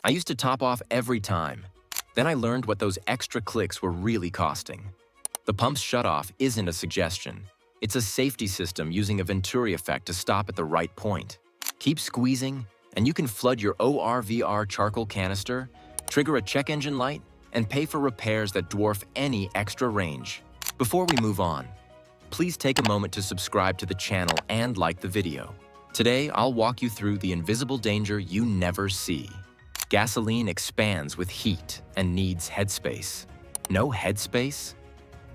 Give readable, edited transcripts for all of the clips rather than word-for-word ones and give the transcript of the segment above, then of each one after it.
I used to top off every time. Then I learned what those extra clicks were really costing. The pump's shutoff isn't a suggestion. It's a safety system using a Venturi effect to stop at the right point. Keep squeezing, and you can flood your ORVR charcoal canister, trigger a check engine light, and pay for repairs that dwarf any extra range. Before we move on, please take a moment to subscribe to the channel and like the video. Today, I'll walk you through the invisible danger you never see. Gasoline expands with heat and needs headspace. No headspace?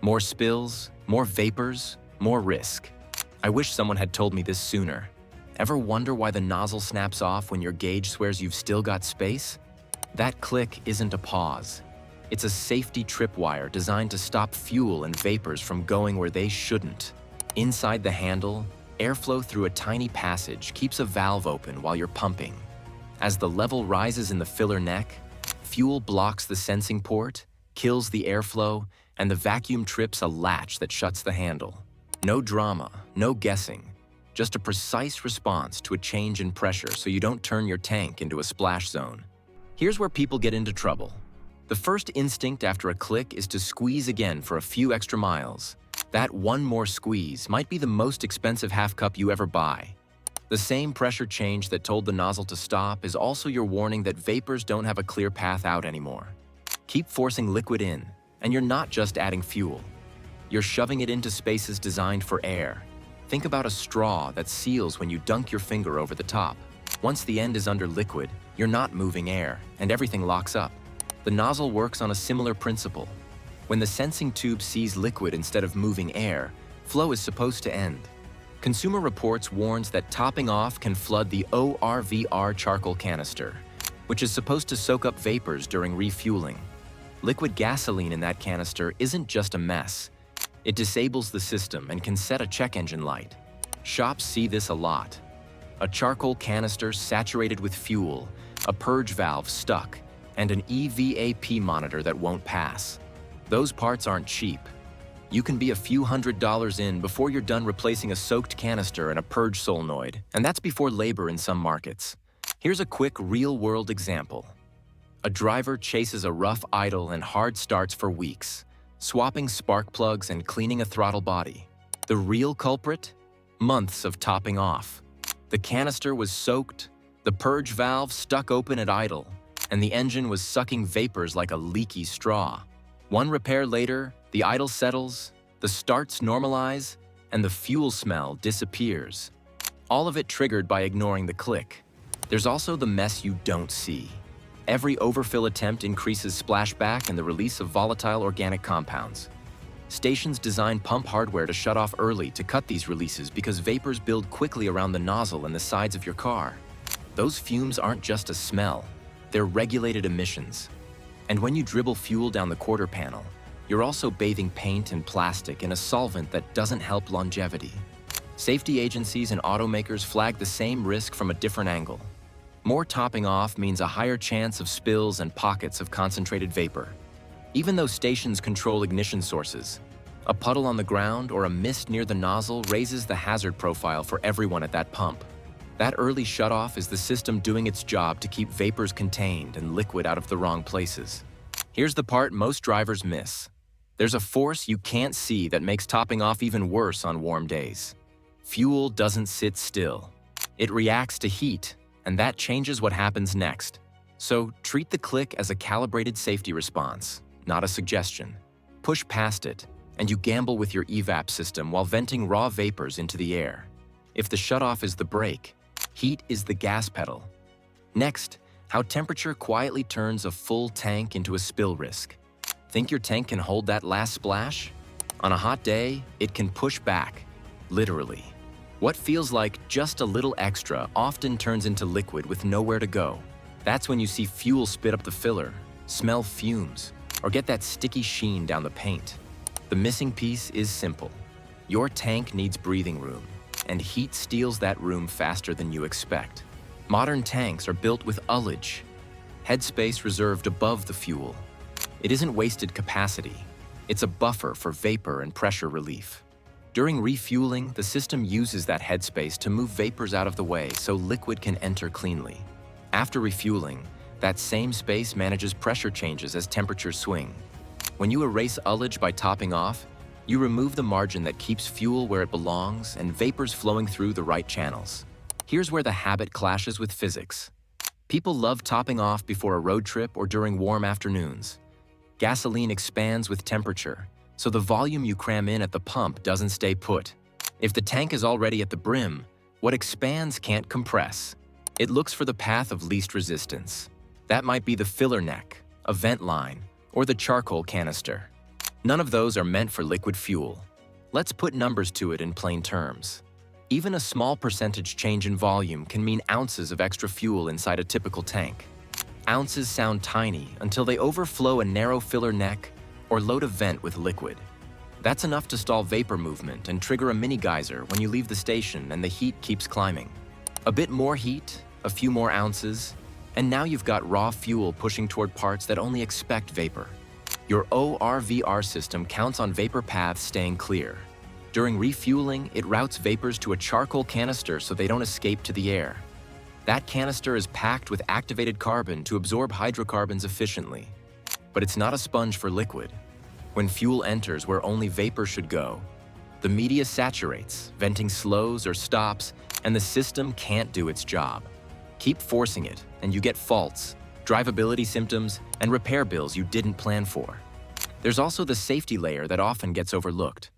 More spills, more vapors, more risk. I wish someone had told me this sooner. Ever wonder why the nozzle snaps off when your gauge swears you've still got space? That click isn't a pause. It's a safety tripwire designed to stop fuel and vapors from going where they shouldn't. Inside the handle, airflow through a tiny passage keeps a valve open while you're pumping. As the level rises in the filler neck, fuel blocks the sensing port, kills the airflow, and the vacuum trips a latch that shuts the handle. No drama, no guessing, just a precise response to a change in pressure so you don't turn your tank into a splash zone. Here's where people get into trouble. The first instinct after a click is to squeeze again for a few extra miles. That one more squeeze might be the most expensive half cup you ever buy. The same pressure change that told the nozzle to stop is also your warning that vapors don't have a clear path out anymore. Keep forcing liquid in, and you're not just adding fuel. You're shoving it into spaces designed for air. Think about a straw that seals when you dunk your finger over the top. Once the end is under liquid, you're not moving air, and everything locks up. The nozzle works on a similar principle. When the sensing tube sees liquid instead of moving air, flow is supposed to end. Consumer Reports warns that topping off can flood the ORVR charcoal canister, which is supposed to soak up vapors during refueling. Liquid gasoline in that canister isn't just a mess. It disables the system and can set a check engine light. Shops see this a lot. A charcoal canister saturated with fuel, a purge valve stuck, and an EVAP monitor that won't pass. Those parts aren't cheap. You can be a few $100s in before you're done replacing a soaked canister and a purge solenoid, and that's before labor in some markets. Here's a quick real-world example. A driver chases a rough idle and hard starts for weeks, swapping spark plugs and cleaning a throttle body. The real culprit? Months of topping off. The canister was soaked, the purge valve stuck open at idle, and the engine was sucking vapors like a leaky straw. One repair later, the idle settles, the starts normalize, and the fuel smell disappears. All of it triggered by ignoring the click. There's also the mess you don't see. Every overfill attempt increases splashback and the release of volatile organic compounds. Stations design pump hardware to shut off early to cut these releases because vapors build quickly around the nozzle and the sides of your car. Those fumes aren't just a smell, they're regulated emissions. And when you dribble fuel down the quarter panel, you're also bathing paint and plastic in a solvent that doesn't help longevity. Safety agencies and automakers flag the same risk from a different angle. More topping off means a higher chance of spills and pockets of concentrated vapor. Even though stations control ignition sources, a puddle on the ground or a mist near the nozzle raises the hazard profile for everyone at that pump. That early shutoff is the system doing its job to keep vapors contained and liquid out of the wrong places. Here's the part most drivers miss. There's a force you can't see that makes topping off even worse on warm days. Fuel doesn't sit still. It reacts to heat, and that changes what happens next. So treat the click as a calibrated safety response, not a suggestion. Push past it, and you gamble with your evap system while venting raw vapors into the air. If the shutoff is the brake, heat is the gas pedal. Next, how temperature quietly turns a full tank into a spill risk. Think your tank can hold that last splash? On a hot day, it can push back, literally. What feels like just a little extra often turns into liquid with nowhere to go. That's when you see fuel spit up the filler, smell fumes, or get that sticky sheen down the paint. The missing piece is simple. Your tank needs breathing room, and heat steals that room faster than you expect. Modern tanks are built with ullage, headspace reserved above the fuel. It isn't wasted capacity. It's a buffer for vapor and pressure relief. During refueling, the system uses that headspace to move vapors out of the way so liquid can enter cleanly. After refueling, That same space manages pressure changes as temperatures swing. When you erase ullage by topping off, you remove the margin that keeps fuel where it belongs and vapors flowing through the right channels. Here's where the habit clashes with physics. People love topping off before a road trip or during warm afternoons. Gasoline expands with temperature, so the volume you cram in at the pump doesn't stay put. If the tank is already at the brim, what expands can't compress. It looks for the path of least resistance. That might be the filler neck, a vent line, or the charcoal canister. None of those are meant for liquid fuel. Let's put numbers to it in plain terms. Even a small percentage change in volume can mean ounces of extra fuel inside a typical tank. Ounces sound tiny until they overflow a narrow filler neck or load a vent with liquid. That's enough to stall vapor movement and trigger a mini geyser when you leave the station and the heat keeps climbing. A bit more heat, a few more ounces, and now you've got raw fuel pushing toward parts that only expect vapor. Your ORVR system counts on vapor paths staying clear. During refueling, it routes vapors to a charcoal canister so they don't escape to the air. That canister is packed with activated carbon to absorb hydrocarbons efficiently. But it's not a sponge for liquid. When fuel enters where only vapor should go, the media saturates, venting slows or stops, and the system can't do its job. Keep forcing it, and you get faults, drivability symptoms, and repair bills you didn't plan for. There's also the safety layer that often gets overlooked.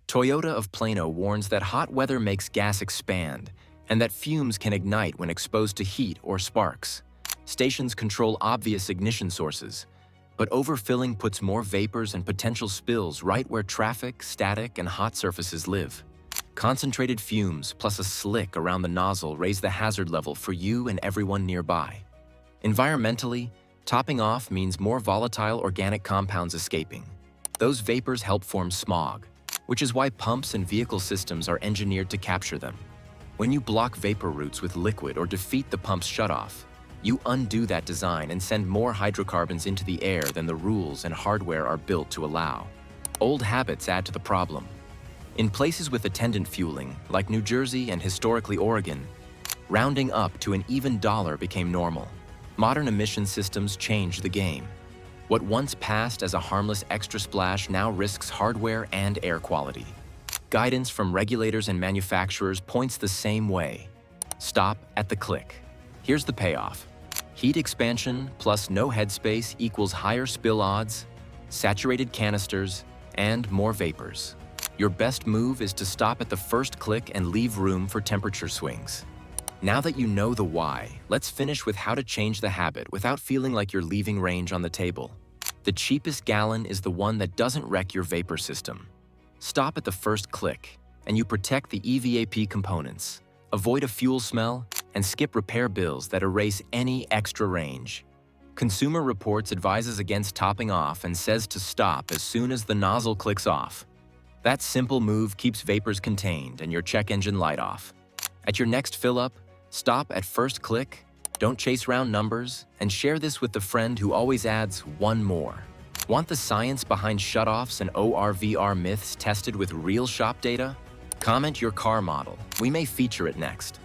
Toyota of Plano warns that hot weather makes gas expand, and that fumes can ignite when exposed to heat or sparks. Stations control obvious ignition sources, but overfilling puts more vapors and potential spills right where traffic, static, and hot surfaces live. Concentrated fumes plus a slick around the nozzle raise the hazard level for you and everyone nearby. Environmentally, topping off means more volatile organic compounds escaping. Those vapors help form smog, which is why pumps and vehicle systems are engineered to capture them. When you block vapor routes with liquid or defeat the pump's shutoff, you undo that design and send more hydrocarbons into the air than the rules and hardware are built to allow. Old habits add to the problem. In places with attendant fueling, like New Jersey and historically Oregon, rounding up to an even dollar became normal. Modern emission systems changed the game. What once passed as a harmless extra splash now risks hardware and air quality. Guidance from regulators and manufacturers points the same way. Stop at the click. Here's the payoff. Heat expansion plus no headspace equals higher spill odds, saturated canisters, and more vapors. Your best move is to stop at the first click and leave room for temperature swings. Now that you know the why, let's finish with how to change the habit without feeling like you're leaving range on the table. The cheapest gallon is the one that doesn't wreck your vapor system. Stop at the first click, and you protect the EVAP components, avoid a fuel smell, and skip repair bills that erase any extra range. Consumer Reports advises against topping off and says to stop as soon as the nozzle clicks off. That simple move keeps vapors contained and your check engine light off. At your next fill-up, stop at first click, don't chase round numbers, and share this with the friend who always adds one more. Want the science behind shutoffs and ORVR myths tested with real shop data? Comment your car model. We may feature it next.